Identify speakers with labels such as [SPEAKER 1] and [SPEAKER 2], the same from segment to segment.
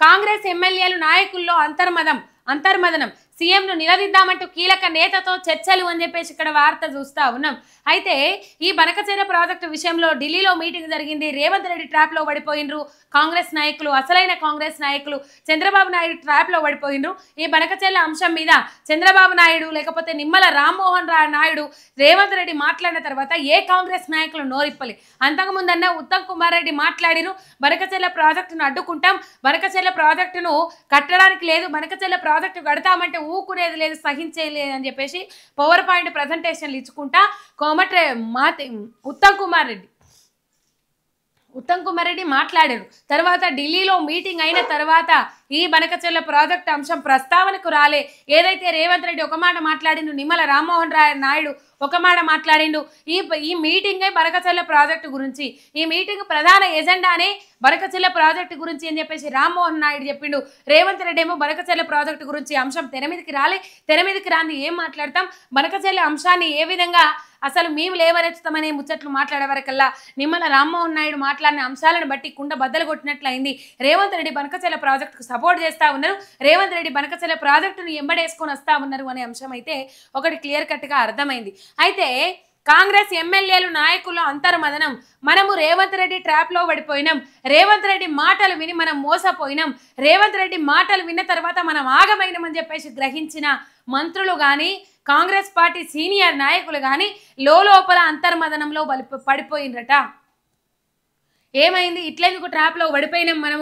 [SPEAKER 1] కాంగ్రెస్ ఎమ్మెల్యేలు నాయకుల్లో అంతర్మదనం సీఎంను నిలదీద్దామంటూ కీలక నేతతో చర్చలు అని చెప్పేసి ఇక్కడ వార్త చూస్తా ఉన్నాం. అయితే ఈ బనకచెర్ల ప్రాజెక్టు విషయంలో ఢిల్లీలో మీటింగ్ జరిగింది. రేవంత్ రెడ్డి ట్రాప్లో పడిపోయినరు కాంగ్రెస్ నాయకులు, అసలైన కాంగ్రెస్ నాయకులు. చంద్రబాబు నాయుడు ట్రాప్లో పడిపోయినరు. ఈ బనకచెర్ల అంశం మీద చంద్రబాబు నాయుడు లేకపోతే నిమ్మల రామ్మోహన్ నాయుడు రేవంత్ రెడ్డి మాట్లాడిన తర్వాత ఏ కాంగ్రెస్ నాయకులు నోరిప్పలే. అంతకుముందన్న ఉత్తమ్ కుమార్ రెడ్డి మాట్లాడిను, బనకచెర్ల ప్రాజెక్టును అడ్డుకుంటాం, బనకచెర్ల ప్రాజెక్టును కట్టడానికి లేదు, బనకచెర్ల ప్రాజెక్టు కడతామంటే ఊకునేది లేదు, సహించేది అని చెప్పేసి పవర్ పాయింట్ ప్రజెంటేషన్లు ఇచ్చుకుంటా ఉత్తమ్ కుమార్ రెడ్డి మాట్లాడారు. తర్వాత ఢిల్లీలో మీటింగ్ అయిన తర్వాత ఈ బనకచెర్ల ప్రాజెక్టు అంశం ప్రస్తావనకు రాలే. ఏదైతే రేవంత్ రెడ్డి ఒక మాట మాట్లాడిండు, నిమ్మల రామ్మోహన్ నాయుడు ఒక మాట మాట్లాడిండు. ఈ మీటింగే బనకచెర్ల ప్రాజెక్టు గురించి, ఈ మీటింగ్ ప్రధాన ఎజెండానే బనకచెర్ల ప్రాజెక్టు గురించి అని చెప్పేసి రామ్మోహన్ నాయుడు చెప్పిండు. రేవంత్ రెడ్డి ఏమో బనకచెర్ల ప్రాజెక్టు గురించి అంశం తెర మీదకి రాలే, తెర మీదకి రాంది ఏం మాట్లాడతాం, బనకచెర్ల అంశాన్ని ఏ విధంగా అసలు మేము లేవనెత్తుతామనే ముచ్చట్లు మాట్లాడే వరకల్లా నిమ్మల రామ్మోహన్ నాయుడు మాట్లాడిన అంశాలను బట్టి కుండ బద్దలు కొట్టినట్లయింది. రేవంత్ రెడ్డి బనకచెర్ల ప్రాజెక్టుకు సపోర్ట్ చేస్తా ఉన్నారు, రేవంత్ రెడ్డి బనకచెర్ల ప్రాజెక్టును ఎంబడేసుకొని వస్తా ఉన్నారు అనే అంశం అయితే ఒకటి క్లియర్ కట్గా అర్థమైంది. అయితే కాంగ్రెస్ ఎమ్మెల్యేలు నాయకుల అంతర్మదనం, మనము రేవంత్ రెడ్డి ట్రాప్లో పడిపోయినాం, రేవంత్ రెడ్డి మాటలు విని మనం మోసపోయినాం, రేవంత్ రెడ్డి మాటలు విన్న తర్వాత మనం ఆగమైనమని చెప్పేసి గ్రహించిన మంత్రులు కానీ కాంగ్రెస్ పార్టీ సీనియర్ నాయకులు కానీ లోపల అంతర్మదనంలో పడిపోయినరట. ఏమైంది, ఇట్లెందుకు ట్రాప్లో పడిపోయినాం,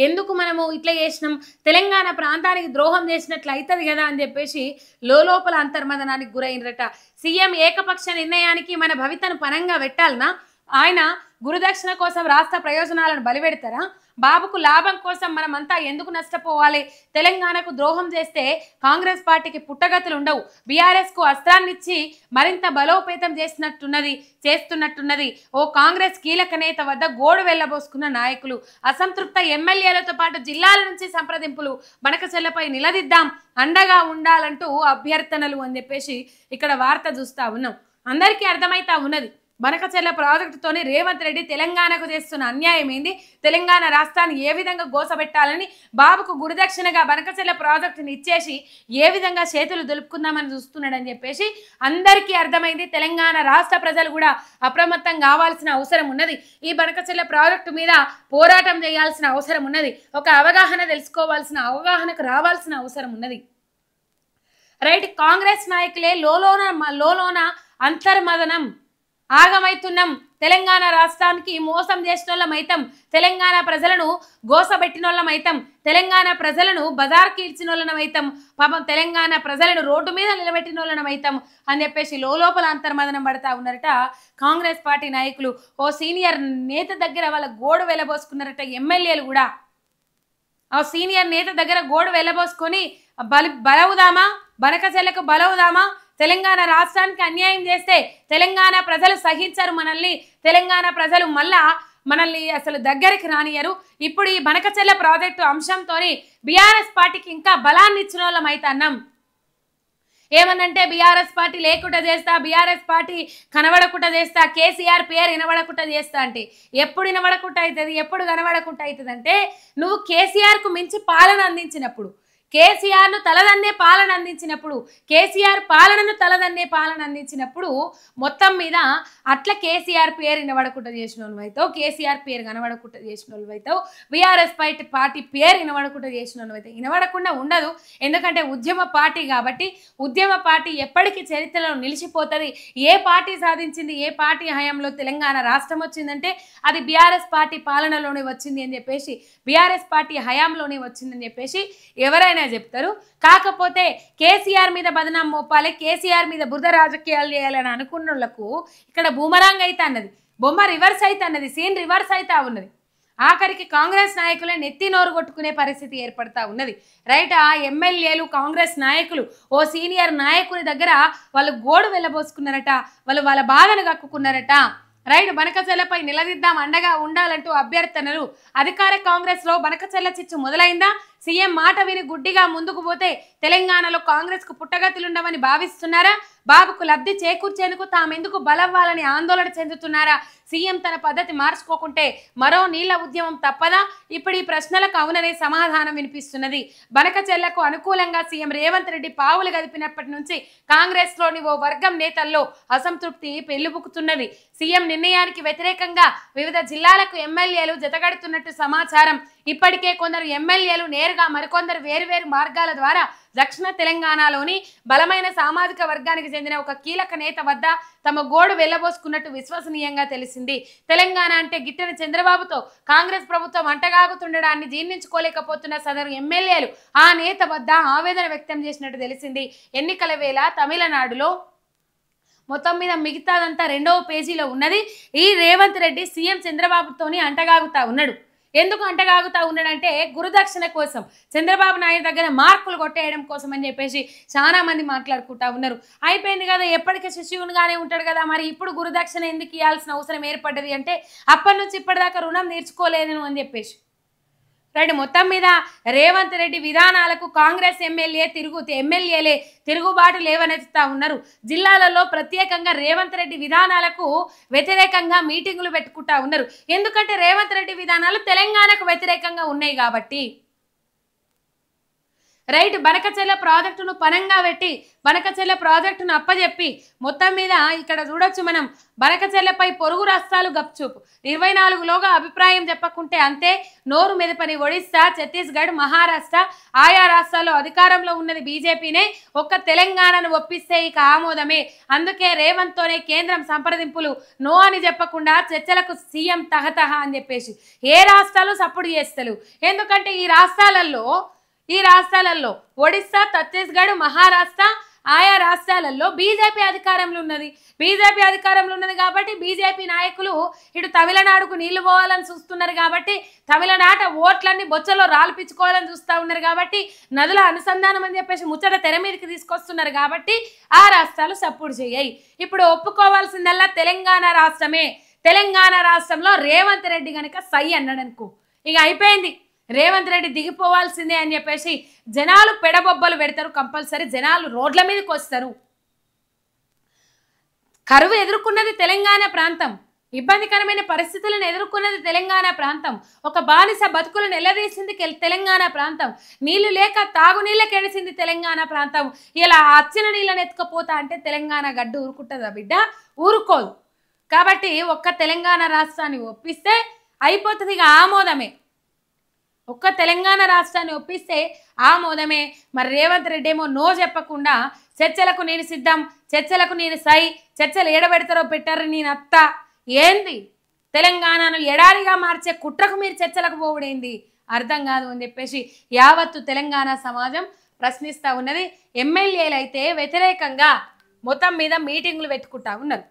[SPEAKER 1] ఎందుకు మనము ఇట్లా చేసినాం, తెలంగాణ ప్రాంతానికి ద్రోహం చేసినట్లు అవుతుంది కదా అని చెప్పేసి లోపల అంతర్మదనానికి గురైనరట. సీఎం ఏకపక్ష నిర్ణయానికి మన భవితను పనంగా పెట్టాలనా, ఆయన గురుదక్షిణ కోసం రాష్ట్ర ప్రయోజనాలను బలిపెడతారా, బాబుకు లాభం కోసం మనమంతా ఎందుకు నష్టపోవాలి, తెలంగాణకు ద్రోహం చేస్తే కాంగ్రెస్ పార్టీకి పుట్టగతులు ఉండవు, బీఆర్ఎస్కు అస్త్రాన్నిచ్చి మరింత బలోపేతం చేస్తున్నట్టున్నది ఓ కాంగ్రెస్ కీలక నేత వద్ద గోడు వెళ్లబోసుకున్న నాయకులు, అసంతృప్త ఎమ్మెల్యేలతో పాటు జిల్లాల నుంచి సంప్రదింపులు, బనకచెర్లపై నిలదీద్దాం, అండగా ఉండాలంటూ అభ్యర్థనలు అని చెప్పేసి ఇక్కడ వార్త చూస్తా ఉన్నాం. అందరికీ అర్థమైతా ఉన్నది బనకచెర్ల ప్రాజెక్టుతోనే రేవంత్ రెడ్డి తెలంగాణకు చేస్తున్న అన్యాయం ఏంది, తెలంగాణ రాష్ట్రాన్ని ఏ విధంగా గోసబెట్టాలని, బాబుకు గురుదక్షిణగా బనకచెర్ల ప్రాజెక్టుని ఇచ్చేసి ఏ విధంగా చేతులు దులుపుకుందామని చూస్తున్నాడని చెప్పేసి అందరికీ అర్థమైంది. తెలంగాణ రాష్ట్ర ప్రజలు కూడా అప్రమత్తం కావాల్సిన అవసరం ఉన్నది. ఈ బనకచెర్ల ప్రాజెక్టు మీద పోరాటం చేయాల్సిన అవసరం ఉన్నది. ఒక అవగాహనకు రావాల్సిన అవసరం ఉన్నది. రైట్, కాంగ్రెస్ నాయకులే లోలోన అంతర్మదనం, ఆగమైతున్నాం, తెలంగాణ రాష్ట్రానికి మోసం చేసిన వాళ్ళమైతాం, తెలంగాణ ప్రజలను గోసబెట్టిన వాళ్ళమైతాం, తెలంగాణ ప్రజలను బజార్కి ఇచ్చిన వాళ్ళమైతాం, పాపం తెలంగాణ ప్రజలను రోడ్డు మీద నిలబెట్టిన వాళ్ళమైతాం అని చెప్పేసి లోపల అంతర్మదనం పడతా ఉన్నారట కాంగ్రెస్ పార్టీ నాయకులు. ఓ సీనియర్ నేత దగ్గర వాళ్ళ గోడు వెలబోసుకున్నారట ఎమ్మెల్యేలు కూడా. ఆ సీనియర్ నేత దగ్గర గోడు వెలబోసుకొని బలవుదామా, బనకచెర్లకు బలవుదామా, తెలంగాణ రాష్ట్రానికి అన్యాయం చేస్తే తెలంగాణ ప్రజలు సహించరు మనల్ని, తెలంగాణ ప్రజలు మనల్ని అసలు దగ్గరికి రానియరు. ఇప్పుడు ఈ బనకచెర్ల ప్రాజెక్టు అంశంతో బీఆర్ఎస్ పార్టీకి ఇంకా బలాన్ని ఇచ్చిన వాళ్ళం అయితే అన్నాం. ఏమనంటే బీఆర్ఎస్ పార్టీ లేకుండా చేస్తా, బీఆర్ఎస్ పార్టీ కనబడకుండా చేస్తా, కేసీఆర్ పేరు వినబడకుండా చేస్తా అంటే ఎప్పుడు వినబడకుండా అవుతుంది, ఎప్పుడు కనబడకుండా అవుతుంది అంటే నువ్వు కేసీఆర్కు మించి పాలన అందించినప్పుడు, కేసీఆర్ను తలదన్నే పాలన అందించినప్పుడు, కేసీఆర్ పాలనను తలదన్నే పాలన అందించినప్పుడు మొత్తం మీద అట్లా కేసీఆర్ పేరు వినబడకుండా చేసిన వాళ్ళు అవుతావు, కేసీఆర్ పేరు కనబడకుండా చేసిన వాళ్ళు అవుతావు, బీఆర్ఎస్ పార్టీ పేరు వినబడకుండా చేసిన వాళ్ళు అవుతావు. వినబడకుండా ఉండదు, ఎందుకంటే ఉద్యమ పార్టీ కాబట్టి. ఉద్యమ పార్టీ ఎప్పటికీ చరిత్రలో నిలిచిపోతుంది. ఏ పార్టీ సాధించింది, ఏ పార్టీ హయాంలో తెలంగాణ రాష్ట్రం వచ్చిందంటే అది బీఆర్ఎస్ పార్టీ పాలనలోనే వచ్చింది అని చెప్పేసి, బీఆర్ఎస్ పార్టీ హయాంలోనే వచ్చిందని చెప్పేసి ఎవరైనా చెప్తారు. కాకపోతే కేసీఆర్ మీద బదనాం మోపాలి, కేసీఆర్ మీద బురద రాజకీయాలు చేయాలని అనుకున్న వాళ్ళకు ఇక్కడ బూమరాంగ్ అయితే అన్నది, బొమ్మ రివర్స్ అయితే అన్నది, సీన్ రివర్స్ అయితే ఉన్నది. ఆఖరికి కాంగ్రెస్ నాయకులే నెత్తి నోరు కొట్టుకునే పరిస్థితి ఏర్పడతా ఉన్నది. రైట్, ఆ ఎమ్మెల్యేలు కాంగ్రెస్ నాయకులు ఓ సీనియర్ నాయకుని దగ్గర వాళ్ళు గోడు వెళ్ళబోసుకున్నారట, వాళ్ళ బాధను కక్కుకున్నారట. రైట్, బనకచెర్లపై నిలదీద్దాం, అండగా ఉండాలంటూ అభ్యర్థనలు. అధికార కాంగ్రెస్ లో బనకచెర్ల చిచ్చు మొదలైందా? సీఎం మాట విని గుడ్డిగా ముందుకు పోతే తెలంగాణలో కాంగ్రెస్ కు పుట్టగతులుండవని భావిస్తున్నారా? బాబుకు లబ్ధి చేకూర్చేందుకు తామెందుకు బలవ్వాలని ఆందోళన చెందుతున్నారా? సీఎం తన పద్ధతి మార్చుకోకుంటే మరో నీళ్ల ఉద్యమం తప్పదా? ఇప్పుడు ఈ ప్రశ్నలకు అవుననే సమాధానం వినిపిస్తున్నది. బనకచెర్లకు అనుకూలంగా సీఎం రేవంత్ రెడ్డి పావులు గదిపినప్పటి నుంచి కాంగ్రెస్ లోని ఓ వర్గం నేతల్లో అసంతృప్తి పెళ్లిబుకుతున్నది. సీఎం నిర్ణయానికి వ్యతిరేకంగా వివిధ జిల్లాలకు ఎమ్మెల్యేలు జతగడుతున్నట్టు సమాచారం. ఇప్పటికే కొందరు ఎమ్మెల్యేలు నేరుగా, మరికొందరు వేరువేరు మార్గాల ద్వారా దక్షిణ తెలంగాణలోని బలమైన సామాజిక వర్గానికి చెందిన ఒక కీలక నేత వద్ద తమ గోడు వెళ్లబోసుకున్నట్టు విశ్వసనీయంగా తెలిసింది. తెలంగాణ అంటే గిట్టన చంద్రబాబుతో కాంగ్రెస్ ప్రభుత్వం అంటగాగుతుండడాన్ని జీర్ణించుకోలేకపోతున్న సదరు ఎమ్మెల్యేలు ఆ నేత వద్ద ఆవేదన వ్యక్తం చేసినట్టు తెలిసింది. ఎన్నికల వేళ తమిళనాడులో మొత్తం మీద మిగతాదంతా రెండవ పేజీలో ఉన్నది. ఈ రేవంత్ రెడ్డి సీఎం చంద్రబాబుతోని అంటగాగుతా ఉన్నాడు. ఎందుకు అంటగాగుతా ఉన్నాడంటే గురుదక్షిణ కోసం, చంద్రబాబు నాయుడు దగ్గర మార్కులు కొట్టేయడం కోసం అని చెప్పేసి చాలా మంది మాట్లాడుకుంటా ఉన్నారు. అయిపోయింది కదా, ఎప్పటికీ శిష్యునిగానే ఉంటాడు కదా, మరి ఇప్పుడు గురుదక్షిణ ఎందుకు ఇవ్వాల్సిన అవసరం ఏర్పడ్డది అంటే అప్పటి నుంచి ఇప్పటిదాకా రుణం తీర్చుకోలేను అని చెప్పేసి రైట్. మొత్తం మీద రేవంత్ రెడ్డి విధానాలకు కాంగ్రెస్ ఎమ్మెల్యేలే తిరుగుబాటు లేవనెత్తుతా ఉన్నారు. జిల్లాలలో ప్రత్యేకంగా రేవంత్ రెడ్డి విధానాలకు వ్యతిరేకంగా మీటింగులు పెట్టుకుంటా ఉన్నారు. ఎందుకంటే రేవంత్ రెడ్డి విధానాలు తెలంగాణకు వ్యతిరేకంగా ఉన్నాయి కాబట్టి. రైట్. బనకచెర్ల ప్రాజెక్టును పనంగా పెట్టి బనకచెర్ల ప్రాజెక్టును అప్పజెప్పి మొత్తం మీద ఇక్కడ చూడొచ్చు మనం, బనకచెర్లపై పొరుగు రాష్ట్రాలు గప్చూపు, 24లోగా అభిప్రాయం చెప్పకుంటే అంతే, నోరు మెదపని ఒడిస్సా, ఛత్తీస్గఢ్, మహారాష్ట్ర ఆయా రాష్ట్రాల్లో అధికారంలో ఉన్నది బీజేపీనే, ఒక్క తెలంగాణను ఒప్పిస్తే ఇక ఆమోదమే. అందుకే రేవంత్తోనే కేంద్రం సంప్రదింపులు, నో అని చెప్పకుండా చర్చలకు సీఎం తహతహ అని చెప్పేసి ఏ రాష్ట్రాలు సపోర్ట్ చేస్తలేవు. ఎందుకంటే ఈ రాష్ట్రాలలో ఒడిస్సా, ఛత్తీస్గఢ్, మహారాష్ట్ర ఆయా రాష్ట్రాలలో బీజేపీ అధికారంలో ఉన్నది కాబట్టి బీజేపీ నాయకులు ఇటు తమిళనాడుకు నీళ్లు పోవాలని చూస్తున్నారు కాబట్టి, తమిళనాట ఓట్లన్నీ బొచ్చలో రాల్పించుకోవాలని చూస్తూ ఉన్నారు కాబట్టి, నదుల అనుసంధానం అని చెప్పేసి ముచ్చట తెర మీదకి తీసుకొస్తున్నారు కాబట్టి ఆ రాష్ట్రాలు సపోర్ట్ చేయాయి. ఇప్పుడు ఒప్పుకోవాల్సిందల్లా తెలంగాణ రాష్ట్రమే. తెలంగాణ రాష్ట్రంలో రేవంత్ రెడ్డి కనుక సై అన్నాడు అనుకో, ఇక అయిపోయింది, రేవంత్ రెడ్డి దిగిపోవాల్సిందే అని చెప్పేసి జనాలు పెడబొబ్బలు పెడతారు. కంపల్సరీ జనాలు రోడ్ల మీదకి వస్తారు. కరువు ఎదుర్కొన్నది తెలంగాణ ప్రాంతం, ఇబ్బందికరమైన పరిస్థితులను ఎదుర్కొన్నది తెలంగాణ ప్రాంతం, ఒక బానిస బతుకులను ఎల్లదీసింది తెలంగాణ ప్రాంతం, నీళ్లు లేక తాగునీళ్ళకి ఎడిసింది తెలంగాణ ప్రాంతం. ఇలా అచ్చిన నీళ్ళని ఎత్తుకపోతా అంటే తెలంగాణ గడ్డు ఊరుకుంటుందా బిడ్డ? ఊరుకోదు. కాబట్టి ఒక్క తెలంగాణ రాష్ట్రాన్ని ఒప్పిస్తే అయిపోతుంది, ఇక ఆమోదమే. ఒక్క తెలంగాణ రాష్ట్రాన్ని ఒప్పిస్తే ఆమోదమే. మరి రేవంత్ రెడ్డి ఏమో నో చెప్పకుండా చర్చలకు నేను సిద్ధం, చర్చలకు నేను సై, చర్చలు ఏడబెడతారో పెట్టారు నేను అత్త, ఏంది తెలంగాణను ఎడారిగా మార్చే కుట్రకు మీరు చర్చలకు పోవుడేంది అర్థం కాదు అని చెప్పేసి యావత్తు తెలంగాణ సమాజం ప్రశ్నిస్తూ ఉన్నది. ఎమ్మెల్యేలు అయితే వ్యతిరేకంగా మొత్తం మీద మీటింగులు పెట్టుకుంటా ఉన్నారు.